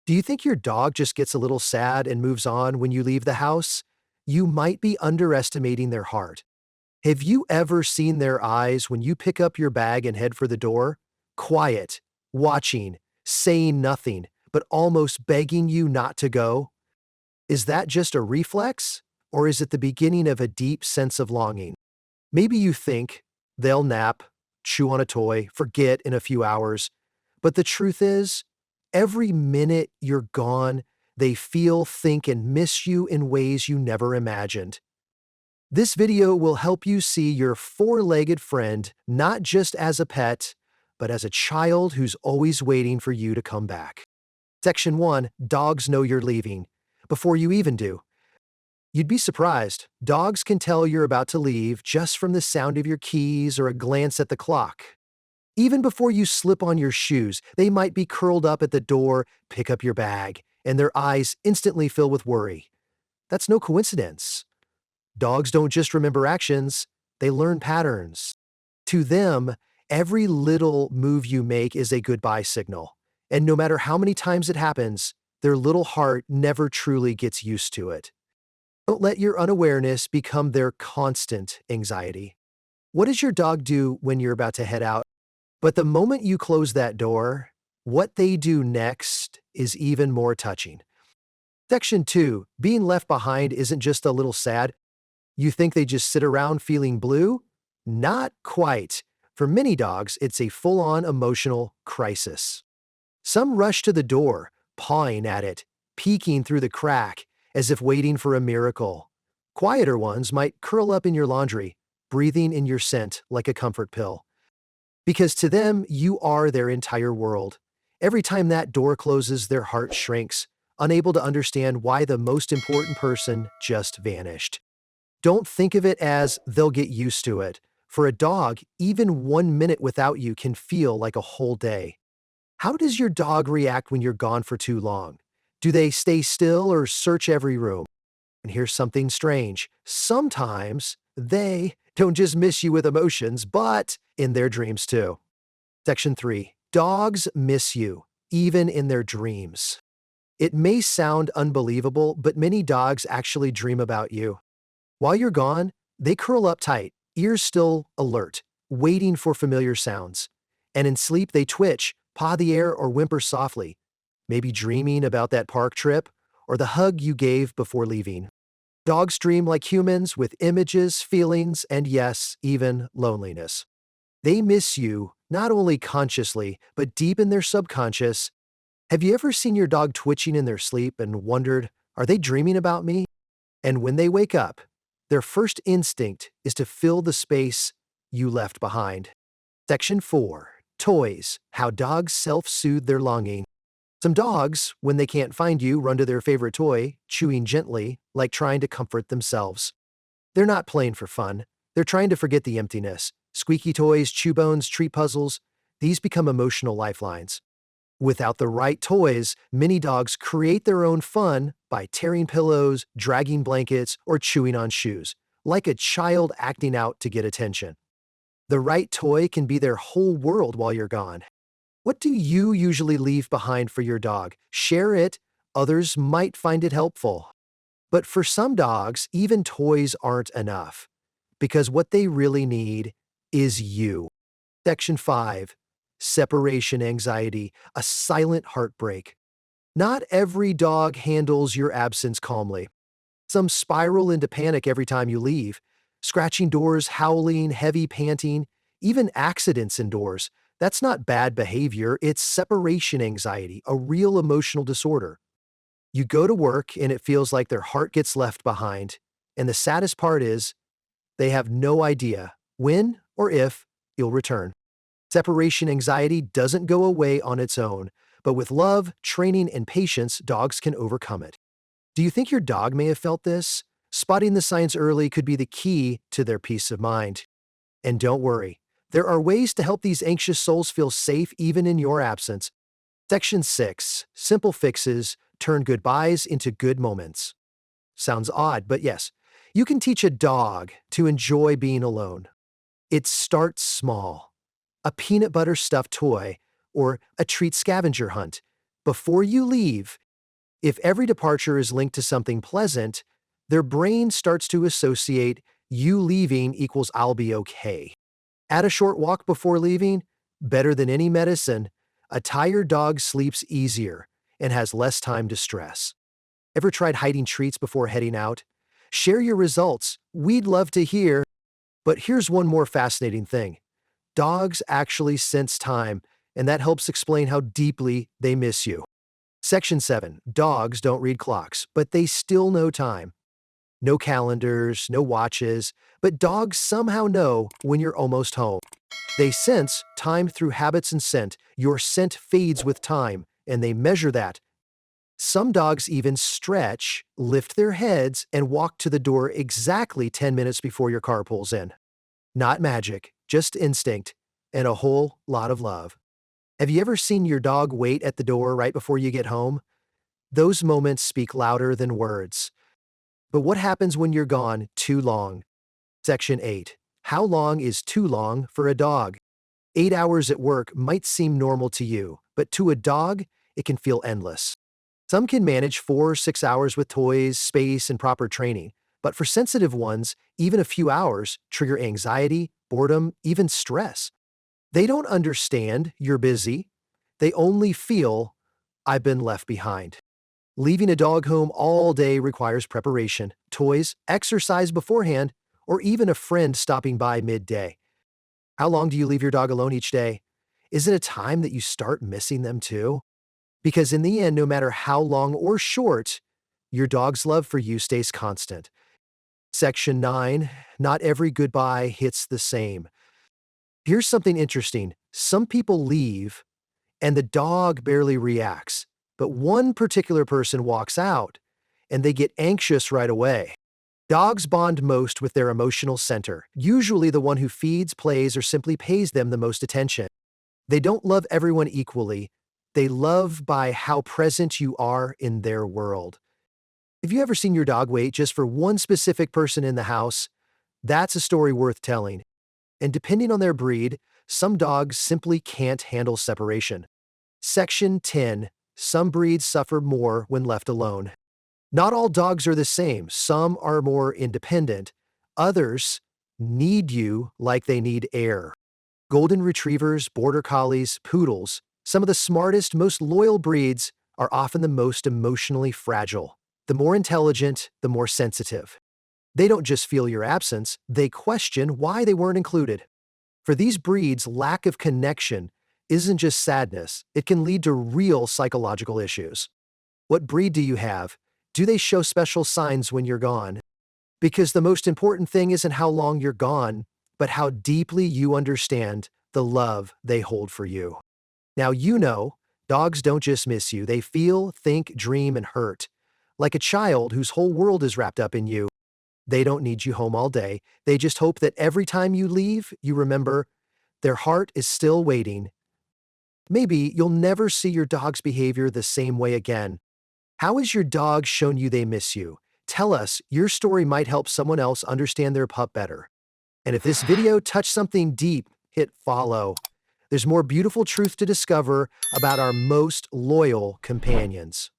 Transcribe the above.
Do you think your dog just gets a little sad and moves on when you leave the house? You might be underestimating their heart. Have you ever seen their eyes when you pick up your bag and head for the door? Quiet, watching, saying nothing, but almost begging you not to go? Is that just a reflex? Or is it the beginning of a deep sense of longing? Maybe you think they'll nap, chew on a toy, forget in a few hours. But the truth is, every minute you're gone, they feel, think, and miss you in ways you never imagined. This video will help you see your four-legged friend not just as a pet, but as a child who's always waiting for you to come back. Section 1. Dogs know you're leaving. Before you even do. You'd be surprised. Dogs can tell you're about to leave just from the sound of your keys or a glance at the clock. Even before you slip on your shoes, they might be curled up at the door, pick up your bag, and their eyes instantly fill with worry. That's no coincidence. Dogs don't just remember actions, they learn patterns. To them, every little move you make is a goodbye signal. And no matter how many times it happens, their little heart never truly gets used to it. Don't let your unawareness become their constant anxiety. What does your dog do when you're about to head out? But the moment you close that door, what they do next is even more touching. Section 2. Being left behind isn't just a little sad. You think they just sit around feeling blue? Not quite. For many dogs, it's a full-on emotional crisis. Some rush to the door, pawing at it, peeking through the crack, as if waiting for a miracle. Quieter ones might curl up in your laundry, breathing in your scent like a comfort pill. Because to them, you are their entire world. Every time that door closes, their heart shrinks, unable to understand why the most important person just vanished. Don't think of it as they'll get used to it. For a dog, even 1 minute without you can feel like a whole day. How does your dog react when you're gone for too long? Do they stay still or search every room? And here's something strange. Sometimes they don't just miss you with emotions, but in their dreams too. Section 3. Dogs miss you, even in their dreams. It may sound unbelievable, but many dogs actually dream about you. While you're gone, they curl up tight, ears still alert, waiting for familiar sounds. And in sleep, they twitch, paw the air, or whimper softly, maybe dreaming about that park trip or the hug you gave before leaving. Dogs dream like humans with images, feelings, and yes, even loneliness. They miss you, not only consciously, but deep in their subconscious. Have you ever seen your dog twitching in their sleep and wondered, are they dreaming about me? And when they wake up, their first instinct is to fill the space you left behind. Section 4. Toys. How dogs self-soothe their longing. Some dogs, when they can't find you, run to their favorite toy, chewing gently, like trying to comfort themselves. They're not playing for fun. They're trying to forget the emptiness. Squeaky toys, chew bones, treat puzzles, these become emotional lifelines. Without the right toys, many dogs create their own fun by tearing pillows, dragging blankets, or chewing on shoes, like a child acting out to get attention. The right toy can be their whole world while you're gone. What do you usually leave behind for your dog? Share it. Others might find it helpful. But for some dogs, even toys aren't enough, because what they really need is you. Section 5. Separation anxiety, a silent heartbreak. Not every dog handles your absence calmly. Some spiral into panic every time you leave, scratching doors, howling, heavy panting, even accidents indoors. That's not bad behavior, it's separation anxiety, a real emotional disorder. You go to work and it feels like their heart gets left behind, and the saddest part is, they have no idea when or if you'll return. Separation anxiety doesn't go away on its own, but with love, training, and patience, dogs can overcome it. Do you think your dog may have felt this? Spotting the signs early could be the key to their peace of mind. And don't worry, there are ways to help these anxious souls feel safe even in your absence. Section 6. Simple fixes turn goodbyes into good moments. Sounds odd, but yes, you can teach a dog to enjoy being alone. It starts small. A peanut butter stuffed toy or a treat scavenger hunt. Before you leave, if every departure is linked to something pleasant, their brain starts to associate you leaving equals I'll be okay. Add a short walk before leaving, better than any medicine. A tired dog sleeps easier and has less time to stress. Ever tried hiding treats before heading out? Share your results. We'd love to hear. But here's one more fascinating thing. Dogs actually sense time, and that helps explain how deeply they miss you. Section 7. Dogs don't read clocks, but they still know time. No calendars, no watches, but dogs somehow know when you're almost home. They sense time through habits and scent. Your scent fades with time, and they measure that. Some dogs even stretch, lift their heads, and walk to the door exactly 10 minutes before your car pulls in. Not magic, just instinct, and a whole lot of love. Have you ever seen your dog wait at the door right before you get home? Those moments speak louder than words. But what happens when you're gone too long? Section 8. How long is too long for a dog? 8 hours at work might seem normal to you, but to a dog, it can feel endless. Some can manage 4 or 6 hours with toys, space, and proper training, but for sensitive ones, even a few hours trigger anxiety, boredom, even stress. They don't understand you're busy. They only feel, I've been left behind. Leaving a dog home all day requires preparation, toys, exercise beforehand, or even a friend stopping by midday. How long do you leave your dog alone each day? Is it a time that you start missing them too? Because in the end, no matter how long or short, your dog's love for you stays constant. Section 9. Not every goodbye hits the same. Here's something interesting. Some people leave, and the dog barely reacts. But one particular person walks out, and they get anxious right away. Dogs bond most with their emotional center, usually the one who feeds, plays, or simply pays them the most attention. They don't love everyone equally. They love by how present you are in their world. Have you ever seen your dog wait just for one specific person in the house? That's a story worth telling. And depending on their breed, some dogs simply can't handle separation. Section 10. Some breeds suffer more when left alone. Not all dogs are the same. Some are more independent. Others need you like they need air. Golden retrievers, border collies, poodles, some of the smartest, most loyal breeds are often the most emotionally fragile. The more intelligent, the more sensitive. They don't just feel your absence, they question why they weren't included. For these breeds, lack of connection isn't just sadness, it can lead to real psychological issues. What breed do you have? Do they show special signs when you're gone? Because the most important thing isn't how long you're gone, but how deeply you understand the love they hold for you. Now you know, dogs don't just miss you, they feel, think, dream, and hurt. Like a child whose whole world is wrapped up in you. They don't need you home all day, they just hope that every time you leave, you remember their heart is still waiting. Maybe you'll never see your dog's behavior the same way again. How has your dog shown you they miss you? Tell us, your story might help someone else understand their pup better. And if this video touched something deep, hit follow. There's more beautiful truth to discover about our most loyal companions.